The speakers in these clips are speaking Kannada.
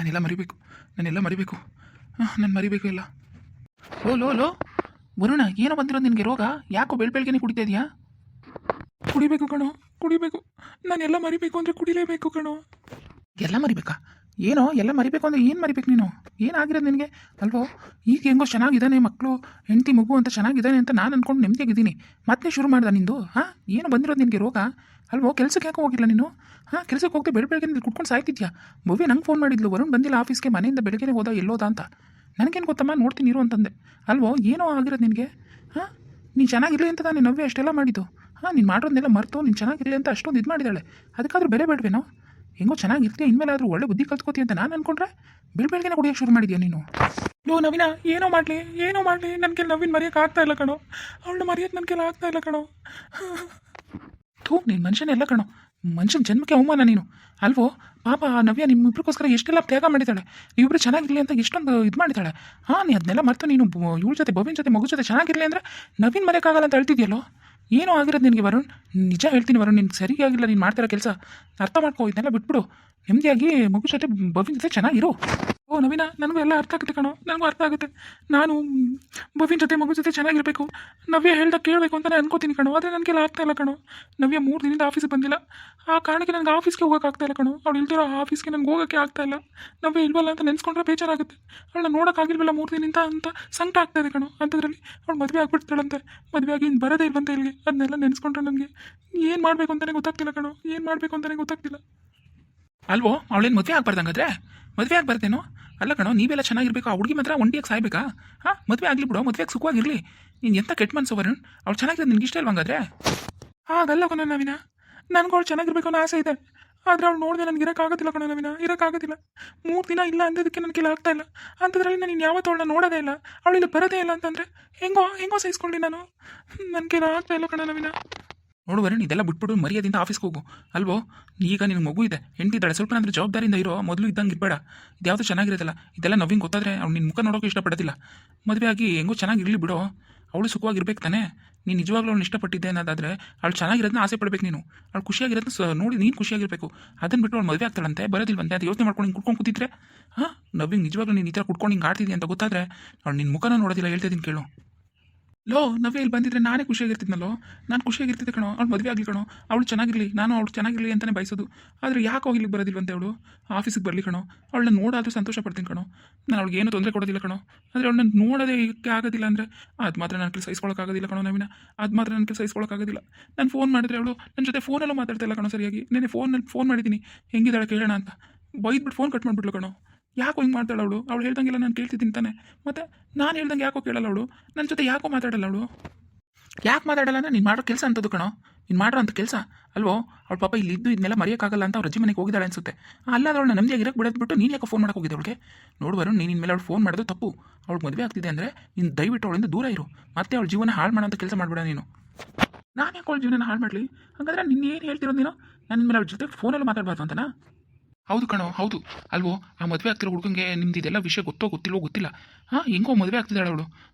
ನಾನೆಲ್ಲ ಮರಿಬೇಕು, ನಾನು ಮರಿಬೇಕು ಎಲ್ಲ. ಲೋ ವರುಣ, ಏನೋ ಬಂದಿರೋದು ನಿನಗೆ ರೋಗ? ಯಾಕೋ ಬೆಳಗ್ಗೆ ಕುಡಿತಾ ಇದೆಯಾ? ಕುಡಿಬೇಕು ಕಣೋ, ಕುಡಿಬೇಕು. ನಾನೆಲ್ಲ ಮರಿಬೇಕು ಅಂದರೆ ಕುಡಿಲೇಬೇಕು ಕಣೋ. ಎಲ್ಲ ಮರಿಬೇಕಾ? ಏನೋ ಎಲ್ಲ ಮರಿಬೇಕು ಅಂದರೆ ಏನು ಮರಿಬೇಕು ನೀನು? ಏನಾಗಿರೋದು ನಿನಗೆ? ಅಲ್ವೋ, ಈಗ ಹೆಂಗೋ ಚೆನ್ನಾಗಿದ್ದಾನೆ, ಮಕ್ಕಳು ಹೆಂಡತಿ ಮಗು ಅಂತ ಚೆನ್ನಾಗಿದ್ದಾನೆ ಅಂತ ನಾನು ಅಂದ್ಕೊಂಡು ನೆಮ್ಮದಿಯಾಗಿದ್ದೀನಿ. ಮತ್ತೆ ಶುರು ಮಾಡ್ದೆ ನಿಂದು? ಏನು ಬಂದಿರೋದು ನಿನಗೆ ರೋಗ? ಅಲ್ವೋ, ಕೆಲಸಕ್ಕೆ ಯಾಕೋ ಹೋಗಿಲ್ಲ ನೀನು? ಕೆಲಸಕ್ಕೆ ಹೋಗ್ದೆ ಬೆಳಗ್ಗೆ ನೀನು ಕುಟ್ಕೊಂಡು ಸಾಯ್ತಿದ್ಯಾ? ಭವ್ಯ ನಂಗೆ ಫೋನ್ ಮಾಡಿದ್ಲು, ವರುಣ್ ಬಂದಿಲ್ಲ ಆಫೀಸ್ಗೆ, ಮನೆಯಿಂದ ಬೆಳಗ್ಗೆ ಹೋದ ಎಲ್ಲೋದ ಅಂತ. ನನಗೇನು ಗೊತ್ತಮ್ಮ, ನೋಡ್ತೀನಿ ಇರು ಅಂತಂದೆ. ಅಲ್ವೋ, ಏನೋ ಆಗಿರೋದು ನಿನಗೆ? ನೀನು ಚೆನ್ನಾಗಿರಲಿ ಅಂತ ನಾನು ನವ್ಯ ಅಷ್ಟೆಲ್ಲ ಮಾಡಿದ್ದು. ನೀನು ಮಾಡೋದನ್ನೆಲ್ಲ ಮರೆತು ನೀನು ಚೆನ್ನಾಗಿರಲಿ ಅಂತ ಅಷ್ಟೊಂದು ಇದು ಮಾಡಿದ್ದಾಳೆ. ಅದಕ್ಕಾದ್ರೂ ಬೆಲೆ ಬೇಡವೇನೋ? ಹೆಂಗೋ ಚೆನ್ನಾಗಿರ್ತೀಯ, ಇನ್ಮೇಲೆ ಆದರೂ ಒಳ್ಳೆ ಬುದ್ಧಿ ಕಲ್ತ್ಕೋತೀಯ ಅಂತ ನಾನು ಅಂದ್ಕೊಂಡ್ರೆ ಬೆಳಗ್ಗೆನೇ ಕುಡಿಯೋಕೆ ಶುರು ಮಾಡಿದ್ಯಾ ನೀನು? ನವೀನ, ಏನೋ ಮಾಡಲಿ ನನಗೆ ನವೀನ್ ಮರೆಯೋಕೆ ಆಗ್ತಾ ಇಲ್ಲ ಕಣೋ. ಅವಳನ್ನ ಮರೆಯೋಕೆ ನನಗೆಲ್ಲ ಆಗ್ತಾ ಇಲ್ಲ ಕಣೋ. ನೀನು ಮನುಷ್ಯನೆಲ್ಲ ಕಣೋ, ಮನುಷ್ಯನ ಜನ್ಮಕ್ಕೆ ಅವಮಾನ ನೀನು. ಅಲ್ವೋ ಪಾಪ ನವ್ಯ ನಿಮ್ಮಿಬ್ರಿಗೋಸ್ಕರ ಎಷ್ಟೆಲ್ಲ ತ್ಯಾಗ ಮಾಡಿದ್ದಾಳೆ. ನೀವಿಬ್ರು ಚೆನ್ನಾಗಿರಲಿ ಅಂತ ಎಷ್ಟೊಂದು ಇದು ಮಾಡಿದ್ದಾಳೆ. ನೀ ಅದನ್ನೆಲ್ಲ ಮರೆತು ನೀನು ಇವಳ ಜೊತೆ, ಭವಿನ ಜೊತೆ, ಮಗು ಜೊತೆ ಚೆನ್ನಾಗಿರಲಿ ಅಂದರೆ ನವೀನ್ ಮರೆಯೋಕ್ಕಾಗಲ್ಲ ಅಂತ ಹೇಳ್ತಿದ್ಯಲ್ಲೋ. ಏನೋ ಆಗಿರೋದು ನಿನಗೆ ವರುಣ್? ನಿಜ ಹೇಳ್ತೀನಿ ವರುಣ್, ನಿನ್ಗೆ ಸರಿಯಾಗಿಲ್ಲ ನೀನು ಮಾಡ್ತಿರೋ ಕೆಲಸ. ಅರ್ಥ ಮಾಡ್ಕೋ, ಇದನ್ನೆಲ್ಲ ಬಿಟ್ಬಿಡು. ನೆಮ್ಮದಿಯಾಗಿ ಮಗು ಜೊತೆ, ಭವಿನ ಜೊತೆ ಚೆನ್ನಾಗಿರು. ನವೀನ, ನನಗೂ ಎಲ್ಲ ಅರ್ಥ ಆಗುತ್ತೆ ಕಣೋ, ನನಗೂ ಅರ್ಥ ಆಗುತ್ತೆ. ನಾನು ಭವಿನ ಜೊತೆ, ಮಗು ಜೊತೆ ಚೆನ್ನಾಗಿರಬೇಕು, ನವ್ಯ ಹೇಳ್ದಾಗ ಕೇಳಬೇಕು ಅಂತಲೇ ಅನ್ಕೋತೀನಿ ಕಣೋ. ಆದರೆ ನನಗೆಲ್ಲ ಆಗ್ತಾ ಇಲ್ಲ ಕಣೋ. ನವ್ಯ 3 ದಿನದಿಂದ ಆಫೀಸಿಗೆ ಬಂದಿಲ್ಲ. ಆ ಕಾರಣಕ್ಕೆ ನನಗೆ ಆಫೀಸ್ಗೆ ಹೋಗೋಕೆ ಆಗ್ತಾ ಇಲ್ಲ ಕಣೋ. ಅವಳು ಇಲ್ದಿರೋ ಆಫೀಸ್ಗೆ ನನಗೆ ಹೋಗೋಕ್ಕೆ ಆಗ್ತಾ ಇಲ್ಲ. ನವ್ಯ ಇಲ್ವಲ್ಲ ಅಂತ ನೆನೆಸ್ಕೊಂಡ್ರೆ ಬೇಜಾರಾಗುತ್ತೆ. ಅವಳನ್ನ ನೋಡೋಕ್ಕಾಗಿಲ್ವಲ್ಲ 3 ದಿನದಿಂದ ಅಂತ ಸಂಕಟ ಆಗ್ತಾ ಇದೆ ಕಣೋ. ಅಂಥದ್ರಲ್ಲಿ ಅವಳು ಮದುವೆ ಆಗ್ಬಿಡ್ತಾಳಂತೆ. ಮದುವೆ ಆಗಿ ಇನ್ನು ಬರೋದೇ ಇಲ್ವಂತೆ ಇಲ್ಲಿಗೆ. ಅದನ್ನೆಲ್ಲ ನೆನೆಸ್ಕೊಂಡ್ರೆ ನನಗೆ ಏನು ಮಾಡಬೇಕು ಅಂತಲೇ ಗೊತ್ತಾಗ್ತಿಲ್ಲ ಕಣೋ. ಏನು ಮಾಡಬೇಕು ಅಂತಲೇ ಗೊತ್ತಾಗ್ತಿಲ್ಲ. ಅಲ್ವೋ, ಅವಳೇನು ಮದುವೆ ಆಗ್ಬಾರ್ದಂಗಾದ್ರೆ? ಮದುವೆ ಆಗ್ಬಾರ್ದೇನೋ? ಅಲ್ಲ ಕಣೋ, ನೀವೆಲ್ಲ ಚೆನ್ನಾಗಿರ್ಬೇಕು, ಆ ಹುಡುಗಿ ಮಾತ್ರ ಒಂಟಿಯಾಗಿ ಸಾಯ್ಬೇಕಾ? ಮದುವೆ ಆಗಲಿ ಬಿಡೋ, ಮದುವೆಗೆ ಸುಖವಾಗಿರಲಿ. ನೀನು ಎಂಥ ಕೆಟ್ಟ ಮನಸ್ಸು ವರುಣ್. ಅವಳು ಚೆನ್ನಾಗಿರೋದು ನಿನ್ಗೆ ಇಷ್ಟ ಇಲ್ವಂಗಾದ್ರೆ? ಹಾಗಲ್ಲ ಕಣೋ ನವೀನ, ನನಗೂ ಅವಳು ಚೆನ್ನಾಗಿರ್ಬೇಕು ಅನ್ನೋ ಆಸೆ ಇದೆ. ಆದರೆ ಅವಳು ನೋಡಿದೆ ನನಗೆ ಇರೋಕ್ಕಾಗೋದಿಲ್ಲ ಕಣೋ ನವೀನ, ಇರೋಕ್ಕಾಗೋದಿಲ್ಲ. 3 ದಿನ ಇಲ್ಲ ಅಂದಿದ್ದಕ್ಕೆ ನನಗೆಲ್ಲ ಆಗ್ತಾ ಇಲ್ಲ. ಅಂಥದ್ರಲ್ಲಿ ನಾನು ಯಾವತ್ತೂ ಅವಳನ್ನ ನೋಡೋದೇ ಇಲ್ಲ, ಅವಳಿಲ್ಲಿ ಬರೋದೇ ಇಲ್ಲ ಅಂತಂದರೆ ಹೆಂಗೋ ಸಹಿಸ್ಕೊಳ್ಳಿ ನಾನು? ನನಗೆಲ್ಲ ಆಗ್ತಾ ಇಲ್ಲ ಕಣೋ ನವೀನ. ನೋಡು ವರುಣ್, ಇದೆಲ್ಲ ಬಿಟ್ಬಿಡು, ಮರ್ಯಾದಿಂದ ಆಫೀಸ್ಗೆ ಹೋಗು. ಅಲ್ವೋ, ಈಗ ನಿನಗೆ ಮಗು ಇದೆ, ಹೆಂಡ್ತಿದ್ದಾಳೆ, ಸ್ವಲ್ಪ ಅಂದ್ರೆ ಜವಾಬ್ದಾರಿಯಿಂದ ಇರೋ. ಮೊದಲು ಇದ್ದಂಗೆ ಇರಬೇಡ. ಇದ್ಯಾವುದು ಚೆನ್ನಾಗಿರೋದಿಲ್ಲ. ಇದೆಲ್ಲ ನವೀನ್ ಗೊತ್ತಾದರೆ ಅವ್ನು ನಿನ್ನ ಮುಖ ನೋಡೋಕೆ ಇಷ್ಟಪಡೋದಿಲ್ಲ. ಮದುವೆ ಆಗಿ ಹೆಂಗೋ ಚೆನ್ನಾಗಿರಲಿ ಬಿಡೋ. ಅವಳು ಸುಖವಾಗಿರ್ಬೇಕು ತಾನೇ? ನೀನು ನಿಜವಾಗ್ಲೂ ಅವಳು ಇಷ್ಟಪಟ್ಟಿದ್ದೆ ಅನ್ನೋದಾದರೆ ಅವಳು ಚೆನ್ನಾಗಿರೋದನ್ನ ಆಸೆ ಪಡಬೇಕು ನೀನು. ಅವಳು ಖುಷಿಯಾಗಿರೋದನ್ನ ನೋಡಿ ನೀನು ಖುಷಿಯಾಗಿರಬೇಕು. ಅದನ್ನು ಬಿಟ್ಟು ಅವಳು ಮದುವೆ ಆಗ್ತಾಳಂತೆ, ಬರೋದಿಲ್ವಂತೆ ಅದು ಯೋಚನೆ ಮಾಡ್ಕೊಂಡು ಹಿಂಗೆ ಕುಟ್ಕೊಂಡು ಕೂತಿದ್ರೆ ನವೀನ್ ನಿಜವಾಗ್ಲೂ ನೀನು ಈ ಥರ ಕುಟ್ಕೊಂಡು ಹಿಂಗೆ ಆಡ್ತಿದ್ದಿ ಅಂತ ಗೊತ್ತಾದರೆ ಅವಳು ನಿನ್ನ ಮುಖನ ನೋಡೋದಿಲ್ಲ. ಹೇಳ್ತಿದ್ದೀನಿ ಕೇಳು. ನವ್ಯ ಇಲ್ಲಿ ಬಂದಿದ್ರೆ ನಾನೇ ಖುಷಿಯಾಗಿರ್ತಿದ್ನಲ್ಲೋ. ನಾನು ಖುಷಿಯಾಗಿರ್ತಿದ್ದೆ ಕಣೋ. ಅವ್ಳು ಮದುವೆ ಆಗಲಿ ಕಣೋ, ಅವಳು ಚೆನ್ನಾಗಿರಲಿ, ನಾನು ಅವಳು ಚೆನ್ನಾಗಿರಲಿ ಅಂತಲೇ ಬಯಸೋದು. ಆದರೆ ಯಾಕೋ ಇಲ್ಲಿಗೆ ಬರೋದಿಲ್ವಂತೆ ಅವಳು? ಆಫೀಸಿಗೆ ಬರಲಿ ಕಣೋ, ಅವಳನ್ನ ನೋಡಾದರೂ ಸಂತೋಷ ಪಡ್ತೀನಿ ಕಣೋ. ನಾನು ಅವಳಿಗೆ ಏನೂ ತೊಂದರೆ ಕೊಡೋದಿಲ್ಲ ಕಣೋ. ಆದರೆ ಅವಳನ್ನ ನೋಡೋದೇ ಇದಕ್ಕೆ ಆಗೋದಿಲ್ಲ ಅಂದರೆ ಅದು ಮಾತ್ರ ನನ್ನ ಕೆಲಸ ಸಹಿಸ್ಕೊಳ್ಳೋಕ್ಕಾಗೋದಿಲ್ಲ ಕಣೋ ನವೀನ. ಅದು ಮಾತ್ರ ನನ್ನ ಕೆಲಸ ಸಹಿಸ್ಕೊಳ್ಳೋಕ್ಕಾಗೋದಿಲ್ಲ. ನಾನು ಫೋನ್ ಮಾಡಿದ್ರೆ ಅವಳು ನನ್ನ ಜೊತೆ ಫೋನಲ್ಲೂ ಮಾತಾಡ್ತಾ ಇಲ್ಲ ಕಣೋ ಸರಿಯಾಗಿ. ನೆನ್ನೆ ಫೋನ್ ಮಾಡಿದ್ದೀನಿ ಹೆಂಗಿದ್ದಾಳೆ ಕೇಳೋಣ ಅಂತ, ಬೈದ್ಬಿಟ್ಟು ಫೋನ್ ಕಟ್ ಮಾಡಿಬಿಟ್ಲು ಕಣೋ. ಯಾಕೋ ಹಿಂಗೆ ಮಾಡ್ತಾಳೆ ಅವಳು? ಅವಳು ಹೇಳ್ದಂಗೆಲ್ಲ ನಾನು ಕೇಳ್ತಿದ್ದೀನಿ ತಾನೆ. ಮತ್ತು ನಾನು ಹೇಳ್ದಂಗೆ ಯಾಕೋ ಕೇಳಲ್ಲ ಅವಳು, ನನ್ನ ಜೊತೆ ಯಾಕೋ ಮಾತಾಡಲ್ಲ ಅವಳು. ಯಾಕೆ ಮಾತಾಡಲ್ಲ ಅಂದರೆ ನೀನು ಮಾಡೋ ಕೆಲಸ ಅಂತದ್ದು ಕಣೋ, ನೀನು ಮಾಡೋ ಅಂಥ ಕೆಲಸ ಅಲ್ವೋ. ಅವಳು ಪಾಪ ಇಲ್ಲಿ ಇದ್ದು ಇದನ್ನೆಲ್ಲ ಮರೆಯೋಕ್ಕಾಗಲ್ಲ ಅಂತ ಅವ್ರ ಅಜ್ಜಿ ಮನೆಗೆ ಹೋಗಿದ್ದಾಳೆ ಅನ್ಸುತ್ತೆ. ಅಲ್ಲಾದ್ರೆ ಅವಳನ್ನ ನೆಮ್ಮದಿಯಾಗಿ ಇರಕ್ಕೆ ಬಿಡೋದ್ಬಿಟ್ಟು ನೀನು ಯಾಕೆ ಫೋನ್ ಮಾಡೋಕೆ ಹೋಗಿದ್ದೆ ಅವಳಿಗೆ? ನೋಡುವರು, ನೀನು ಇನ್ಮೇಲೆ ಅವಳು ಫೋನ್ ಮಾಡೋದು ತಪ್ಪು. ಅವಳು ಮದುವೆ ಆಗ್ತಿದೆ ಅಂದರೆ ನೀನು ದಯವಿಟ್ಟು ಅವಳಿಂದ ದೂರ ಇರು. ಮತ್ತೆ ಅವಳ ಜೀವನ ಹಾಳು ಮಾಡೋಂಥ ಕೆಲಸ ಮಾಡಬೇಡ ನೀನು. ನಾನು ಯಾಕೆ ಅವಳ ಜೀವನ ಹಾಳು ಮಾಡಲಿ? ಹಾಗಾದ್ರೆ ನೀನು ಏನು ಹೇಳ್ತಿರೋದು ನೀನು? ನಾನು ಇನ್ಮೇಲೆ ಅವಳ ಜೊತೆ ಫೋನಲ್ಲೂ ಮಾತಾಡಬಾರ್ದು ಅಂತನಾ? ಹೌದು ಕಣೋ, ಹೌದು. ಅಲ್ವೋ, ಆ ಮದುವೆ ಆಗ್ತಿರೋ ಹುಡುಗಂಗೆ ನಿಮ್ದು ಇದೆಲ್ಲ ವಿಷಯ ಗೊತ್ತಿಲ್ವೋ ಗೊತ್ತಿಲ್ಲ. ಹೆಂಗೋ ಮದುವೆ ಆಗ್ತಿದ್ದಾಳೆ ಅವಳು.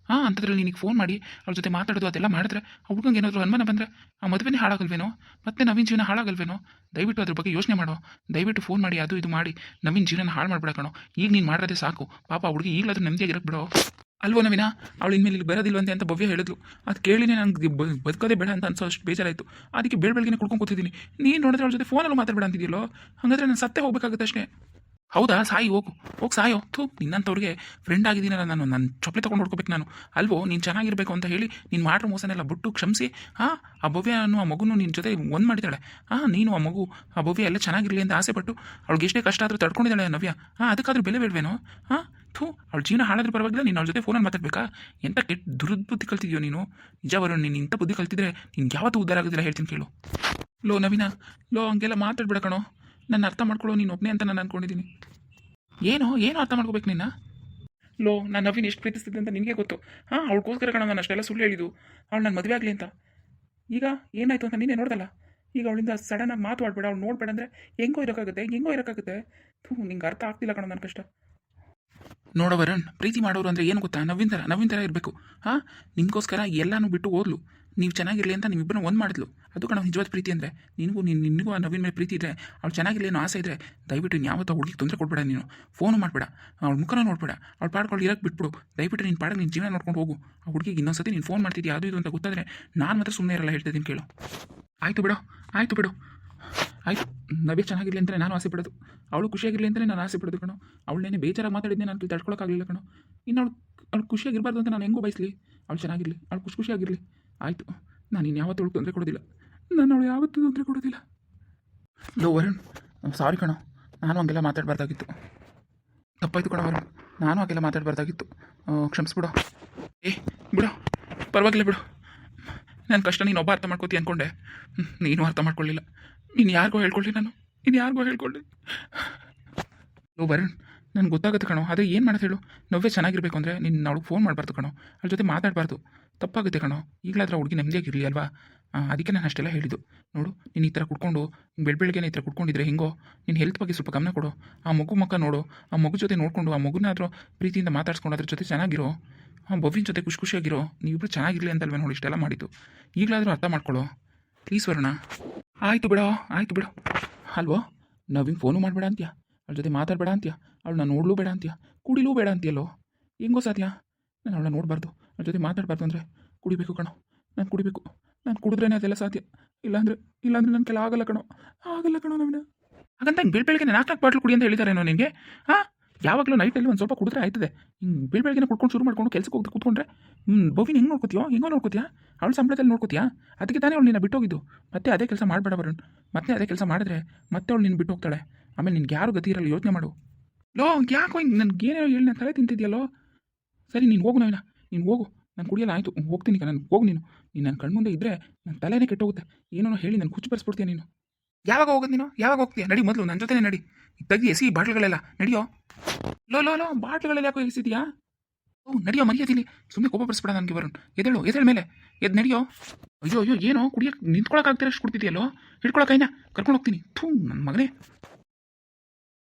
ಅಂಥದ್ರಲ್ಲಿ ನಿನಗೆ ಫೋನ್ ಮಾಡಿ ಅವ್ರ ಜೊತೆ ಮಾತಾಡೋದು ಅದೆಲ್ಲ ಮಾಡಿದ್ರೆ ಆ ಹುಡುಗಂಗೆ ಏನಾದರೂ ಅನುಮಾನ ಬಂದರೆ ಆ ಮದುವೆನೇ ಹಾಳಾಗಲ್ವೇನೋ? ಮತ್ತೆ ನವೀನ್ ಜೀವನ ಹಾಳಾಗಲ್ವೇನೋ? ದಯವಿಟ್ಟು ಅದ್ರ ಬಗ್ಗೆ ಯೋಚನೆ ಮಾಡೋ. ದಯವಿಟ್ಟು ಫೋನ್ ಮಾಡಿ ಅದು ಇದು ಮಾಡಿ ನವೀನ್ ಜೀವನ ಹಾಳು ಮಾಡ್ಬೇಡ ಕಣೋ. ಈಗ ನೀನು ಮಾಡೋದೇ ಸಾಕು. ಪಾಪ ಆ ಹುಡುಗಿ ಈಗಲಾದ್ರೂ ನೆಮ್ಮದಿಯಾಗಿರಕ್ಕೆ ಬಿಡೋ. ಅಲ್ವೋ ನವೀನ, ಅವಳು ಇನ್ಮೇಲೆ ಇಲ್ಲಿ ಬರೋದಿಲ್ವಂತೆ ಅಂತ ಭವ್ಯ ಹೇಳಿದ್ಲು. ಅದು ಕೇಳಿನೇ ನನಗೆ ಬದುಕೋದೇ ಬೇಡ ಅಂತ ಅನ್ಸೋ ಅಷ್ಟು ಬೇಜಾರಾಯಿತು. ಅದಕ್ಕೆ ಬೆಳಗ್ಗೆ ಕುಡ್ಕೊಂಡು ಕೂತಿದ್ದೀನಿ. ನೀನು ನೋಡಿದ್ರೆ ಅವಳ ಜೊತೆ ಫೋನಲ್ಲೂ ಮಾತಾಡಬೇಡ ಅಂತಿದೆಯಲ್ಲೋ. ಹಾಗಾದರೆ ನಾನು ಸತ್ತೇ ಹೋಗಬೇಕಾಗುತ್ತೆ ಅಷ್ಟೇ. ಹೌದಾ? ಸಾಯಿ ಹೋಗು ಸಾಯೋ. ನಿನ್ನಂಥವ್ರಿಗೆ ಫ್ರೆಂಡ್ ಆಗಿದ್ದೀನಲ್ಲ ನಾನು, ನನ್ನ ಚಪ್ಪಲಿ ತೊಗೊಂಡು ಹೊಡ್ಕೋಬೇಕು ನಾನು. ಅಲ್ವೋ, ನೀನು ಚೆನ್ನಾಗಿರಬೇಕು ಅಂತ ಹೇಳಿ ನೀನು ಮಾಡ್ರೋ ಮೋಸನೆಲ್ಲ ಬಿಟ್ಟು ಕ್ಷಮಿಸಿ ಆ ಭವ್ಯನೂ ಆ ಮಗುನೂ ನಿನ್ನ ಜೊತೆ ಒಂದು ಮಾಡಿದ್ದಾಳೆ. ನೀನು ಆ ಮಗು ಆ ಭವ್ಯ ಎಲ್ಲ ಚೆನ್ನಾಗಿರಲಿ ಅಂತ ಆಸೆಪಟ್ಟು ಅವಳಿಗೆ ಎಷ್ಟೇ ಕಷ್ಟ ಆದರೂ ತಡ್ಕೊಂಡಿದ್ದಾಳೆ ನವ್ಯ. ಅದಕ್ಕಾದ್ರೂ ಬೆಲೆ ಬೇಡವೇನೋ? ಅವಳ ಜೀವನ ಹಾಳಾದ್ರೂ ಪರವಾಗಿಲ್ಲ, ನೀನು ಅವಳ ಜೊತೆ ಫೋನಲ್ಲಿ ಮಾತಾಡಬೇಕಾ? ಎಂಥ ಕೆಟ್ಟ ದುರ್ಬುದ್ಧಿ ಕಲ್ತಿದ್ಯೋ ನೀನು. ನಿಜ ವರುಣ್, ನೀನು ಇಂಥ ಬುದ್ಧಿ ಕಲ್ತಿದ್ರೆ ನೀನು ಯಾವತ್ತೂ ಉದ್ಧಾರ ಆಗೋದಿಲ್ಲ, ಹೇಳ್ತೀನಿ ಕೇಳು. ನವೀನ, ಹಂಗೆಲ್ಲ ಮಾತಾಡ್ಬೇಡ ಕಣೋ. ನನ್ನ ಅರ್ಥ ಮಾಡ್ಕೊಳ್ಳೋ, ನೀನು ಒಬ್ಬನೇ ಅಂತ ನಾನು ಅಂದ್ಕೊಂಡಿದ್ದೀನಿ. ಏನು ಅರ್ಥ ಮಾಡ್ಕೋಬೇಕು ನಿನ್ನ? ನಾನು ನವೀನ್ ಎಷ್ಟು ಪ್ರೀತಿಸ್ತಿದ್ದೆ ಅಂತ ನಿನಗೆ ಗೊತ್ತು. ಅವಳಿಗೋಸ್ಕರ ಕಣೋ ನಾನು ಅಷ್ಟೆಲ್ಲ ಸುಳ್ಳು ಹೇಳಿದ್ದು, ಅವಳು ನನ್ನ ಮದುವೆ ಆಗಲಿ ಅಂತ. ಈಗ ಏನಾಯಿತು ಅಂತ ನೀನೇ ನೋಡ್ದಲ್ಲ. ಈಗ ಅವಳಿಂದ ಸಡನ್ನಾಗಿ ಮಾತಾಡಬೇಡ, ಅವಳು ನೋಡ್ಬೇಡ ಅಂದರೆ ಹೆಂಗೋ ಇರೋಕ್ಕಾಗುತ್ತೆ. ನಿಂಗೆ ಅರ್ಥ ಆಗ್ತಿಲ್ಲ ಕಣೋ ನನ್ನ ಕಷ್ಟ. ನೋಡೋ ವರುಣ್, ಪ್ರೀತಿ ಮಾಡೋರು ಅಂದರೆ ಏನು ಗೊತ್ತಾ? ನವೀನ್ ಥರ ಇರಬೇಕು. ನಿಮಗೋಸ್ಕರ ಎಲ್ಲನೂ ಬಿಟ್ಟು ಓದ್ಲು. ನೀವು ಚೆನ್ನಾಗಿರಲಿ ಅಂತ ನಿಮ್ಮಿಬ್ಬರನ್ನ ಒಂದು ಮಾಡಿದ್ಲು. ಅದು ಕಣ ನಿಜವಾದ ಪ್ರೀತಿ ಅಂದರೆ. ನಿನಗೂ ಆ ನವೀನ್ ಮೇಲೆ ಪ್ರೀತಿ ಇದ್ದರೆ, ಅವಳು ಚೆನ್ನಾಗಿರಲಿ ಅನ್ನೋ ಆಸೆ ಇದ್ದರೆ, ದಯವಿಟ್ಟು ಇನ್ಯಾವತ್ತೂ ಹುಡುಗಿಗೆ ತೊಂದರೆ ಕೊಡಬೇಡ. ನೀನು ಫೋನು ಮಾಡಬೇಡ, ಅವಳ ಮುಖನ ನೋಡಬೇಡ, ಅವಳು ಪಾಡ್ಕೊಂಡು ಇರೋಕ್ಕೆ ಬಿಟ್ಬಿಡು. ದಯವಿಟ್ಟು ನೀನು ಪಾಡಕ್ಕೆ ನಿನ್ನ ಜೀವನ ನೋಡ್ಕೊಂಡು ಹೋಗು. ಆ ಹುಡುಗಿಗೆ ಇನ್ನೊಂದ್ಸತಿ ನೀನು ಫೋನ್ ಮಾಡ್ತಿದ್ಯಾ ಅದು ಇದು ಅಂತ ಗೊತ್ತಾದರೆ ನಾನು ಮಾತ್ರ ಸುಮ್ಮನೆ ಇರಲ್ಲ, ಹೇಳ್ತಿದ್ದೀನಿ ಕೇಳು. ಆಯಿತು ಬಿಡು, ಆಯಿತು ಬಿಡು, ಆಯಿತು. ನವೀನ್ ಚೆನ್ನಾಗಿರಲಿ ಅಂತಲೇ ನಾನು ಆಸೆ ಪಡೋದು, ಅವಳು ಖುಷಿಯಾಗಿರಲಿ ಅಂತಲೇ ನಾನು ಆಸೆ ಪಡೋದು ಕಣೋ. ಅವಳನ್ನೇ ಬೇಜಾರಾಗಿ ಮಾತಾಡಿದ್ದೆ, ನಾನು ತಡ್ಕೊಳಕ್ಕಾಗಲಿಲ್ಲ ಕಣೋ. ಇನ್ನು ಅವಳು ಖುಷಿಯಾಗಿರಬಾರ್ದು ಅಂತ ನಾನು ಹೆಂಗೂ ಬಯಸಲಿ? ಅವಳು ಚೆನ್ನಾಗಿರಲಿ, ಅವಳು ಖುಷಿಯಾಗಿರಲಿ. ಆಯಿತು, ನಾನು ಇನ್ನು ಯಾವತ್ತೂ ಅವಳು ತೊಂದರೆ ಕೊಡೋದಿಲ್ಲ. ನಾನು ಅವಳು ಯಾವತ್ತೂ ತೊಂದರೆ ಕೊಡೋದಿಲ್ಲ. ಲೋ ವರುಣ್, ಸಾರಿ ಕಣೋ, ನಾನು ಹಂಗೆಲ್ಲ ಮಾತಾಡಬಾರ್ದಾಗಿತ್ತು. ತಪ್ಪಾಯ್ತು ಕಣೋ ವರುಣ್, ನಾನು ಹಾಗೆಲ್ಲ ಮಾತಾಡಬಾರ್ದಾಗಿತ್ತು. ಕ್ಷಮಿಸ್ಬಿಡು. ಬಿಡು, ಪರವಾಗಿಲ್ಲ ಬಿಡು. ನನ್ನ ಕಷ್ಟ ನೀನು ಒಬ್ಬ ಅರ್ಥ ಮಾಡ್ಕೋತಿ ಅಂದ್ಕೊಂಡೆ, ನೀನು ಅರ್ಥ ಮಾಡ್ಕೊಳ್ಳಿಲ್ಲ. ನೀನು ಯಾರಿಗೋ ಹೇಳ್ಕೊಳ್ಳಿ, ನೀನು ಯಾರಿಗೋ ಹೇಳ್ಕೊಳ್ಳಿ. ಲೋ ವರುಣ್, ನನಗೆ ಗೊತ್ತಾಗುತ್ತೆ ಕಣೋ, ಆದರೆ ಏನು ಮಾಡೋದು ಹೇಳು? ನವ್ವೇ ಚೆನ್ನಾಗಿರಬೇಕು ಅಂದರೆ ನೀನು ಅವಳಿಗೆ ಫೋನ್ ಮಾಡಬಾರ್ದು ಕಣೋ, ಅವ್ಳ ಜೊತೆ ಮಾತಾಡಬಾರ್ದು. ತಪ್ಪಾಗುತ್ತೆ ಕಣೋ. ಈಗಲಾದ್ರೆ ಹುಡುಗಿ ನೆಮ್ಮದಿಯಾಗಿರಲಿ ಅಲ್ವಾ? ಅದಕ್ಕೆ ನಾನು ಅಷ್ಟೆಲ್ಲ ಹೇಳಿದ್ದು. ನೋಡು, ನೀನು ಈ ಥರ ಕುಡ್ಕೊಂಡು ಬೆಳಗ್ಗೆ ಈ ಥರ ಕುಡ್ಕೊಂಡಿದ್ರೆ ಹೆಂಗೋ? ನೀನು ಹೆಲ್ತ್ ಬಗ್ಗೆ ಸ್ವಲ್ಪ ಗಮನ ಕೊಡು. ಆ ಮಗು ಮುಖ ನೋಡು, ಆ ಮಗು ಜೊತೆ ನೋಡಿಕೊಂಡು ಆ ಮಗುನಾದರೂ ಪ್ರೀತಿಯಿಂದ ಮಾತಾಡ್ಸ್ಕೊಂಡು ಅದ್ರ ಜೊತೆ ಚೆನ್ನಾಗಿರೋ. ಬೊವ್ವಿನ ಜೊತೆ ಖುಷಿಯಾಗಿರೋ. ನೀವಿಬ್ಬರು ಚೆನ್ನಾಗಿರಲಿ ಅಂತಲ್ವೇ ನೋಡಿ ಇಷ್ಟೆಲ್ಲ ಮಾಡಿದ್ದು. ಈಗಲಾದರೂ ಅರ್ಥ ಮಾಡ್ಕೊಳ್ಳೋ ಪ್ಲೀಸ್ ವರುಣ. ಆಯಿತು ಬಿಡೋ, ಆಯಿತು ಬಿಡು. ಅಲ್ವೋ, ನವೀನ್ ಫೋನು ಮಾಡಬೇಡ ಅಂತೀಯ, ಅವಳ ಜೊತೆ ಮಾತಾಡಬೇಡ ಅಂತೀಯ, ಅವಳನ್ನ ನೋಡಲೂ ಬೇಡ ಅಂತೀಯ, ಕುಡಿಲೂ ಬೇಡ ಅಂತೀಯಲ್ಲೋ. ಹೆಂಗೋ ಸಾಧ್ಯ? ನಾನು ಅವಳನ್ನ ನೋಡಬಾರ್ದು, ಅವಳ ಜೊತೆ ಮಾತಾಡಬಾರ್ದು ಅಂದರೆ ಕುಡಿಬೇಕು ಕಣೋ. ನಾನು ಕುಡಿಬೇಕು, ನಾನು ಕುಡಿದ್ರೇ ಅದೆಲ್ಲ ಸಾಧ್ಯ. ಇಲ್ಲಾಂದರೆ ನನ್ನ ಕೆಲ ಆಗಲ್ಲ ಕಣೋ, ಆಗಲ್ಲ ಕಣೋ ನವೀನ. ಹಾಗಂತ ಹಿಂಗೆ ಬೆಳಗ್ಗೆ 4 ಬಾಟ್ಲು ಕುಡಿ ಅಂತ ಹೇಳಿದಾರೇನೋ ನಿನಗೆ? ಹಾಂ, ಯಾವಾಗಲೂ ನೈಟಲ್ಲಿ ಒಂದು ಸ್ವಲ್ಪ ಕುಡಿದ್ರೆ ಆಯ್ತದೆ. ಹಿಂಗೆ ಬೆಳಗ್ಗೆ ಕುಡ್ಕೊಂಡು ಶುರು ಮಾಡ್ಕೊಂಡು ಕೆಲಸಕ್ಕೆ ಹೋಗಿ ಕೂತ್ಕೊಂಡ್ರೆ ಬೊವಿನ ಹೆಂಗೆ ನೋಡ್ಕೋತೀಯೋ? ಹೆಂಗೋ ನೋಡ್ಕೋತೀಯಾ? ಅವಳ ಸಂಬಳದಲ್ಲಿ ನೋಡ್ಕೋತೀಯಾ? ಅದಕ್ಕೆ ತಾನೇ ಅವಳು ನಿನ್ನ ಬಿಟ್ಟೋಗಿದ್ದು. ಮತ್ತೆ ಅದೇ ಕೆಲಸ ಮಾಡಬೇಡ ವರುಣ್. ಮತ್ತೆ ಅದೇ ಕೆಲಸ ಮಾಡಿದ್ರೆ ಮತ್ತೆ ಅವಳು ನಿನ್ನ ಬಿಟ್ಟು ಹೋಗ್ತಾಳೆ. ಆಮೇಲೆ ನಿನ್ಗೆ ಯಾರು ಗತಿ ಇರಲ್ಲ, ಯೋಚನೆ ಮಾಡು. ಲೋ, ಯಾಕೋ ಹಿಂಗೆ ನನಗೇನೋ ಹೇಳಿ ನಾನು ತಲೆ ತಿಂತಿದ್ಯಲ್ಲೋ. ಸರಿ, ನೀನು ಹೋಗು ನವೀನ, ನೀನು ಹೋಗು. ನಾನು ಕುಡಿಯಲ್ಲ, ಆಯಿತು ಹೋಗ್ತೀನಿ. ನಾನು ಹೋಗು, ನೀನು ನನ್ನ ಕಣ್ಮುಂದೆ ಇದ್ದರೆ ನನ್ನ ತಲೆನೇ ಕೆಟ್ಟೋಗುತ್ತೆ. ಏನೋ ಹೇಳಿ ನಾನು ಕುಚ್ಚು ಬರ್ಸ್ಬಿಡ್ತೀಯ ನೀನು. ಯಾವಾಗ ಹೋಗೋದು ನೀನು? ಯಾವಾಗ ಹೋಗ್ತೀಯ? ನಡಿ, ಮೊದಲು ನನ್ನ ಜೊತೆ ನಡಿ. ತೆಗಿ ಎಸಿ ಬಾಟ್ಲುಗಳೆಲ್ಲ, ನಡಿಯೋ. ಲೋ ಬಾಟ್ಲುಗಳೆಲ್ಲ ಯಾಕೋ ಎಸಿದ್ಯಾ? ನಡಿಯೋ, ಮರ್ಯಾದಿಲಿ. ಸುಮ್ಮನೆ ಕೋಪ ಬರ್ಸ್ಬೇಡ ನನಗೆ ವರುಣ್. ಎದ್ದೇಳು ಮೇಲೆ ಎದ್ದು ನಡಿಯೋ. ಅಯ್ಯೋ ಏನೋ ಕುಡಿಯೋಕೆ ನಿಂತ್ಕೊಳಕ್ಕಾಗ್ತಿರೋ ಅಷ್ಟು ಕುಡ್ತಿದ್ಯಲ್ಲೋ. ಹಿಡ್ಕೊಳಕೈನಾ ಕರ್ಕೊಂಡು ಹೋಗ್ತೀನಿ. ಥೂ ನನ್ನ ಮಗನೇ.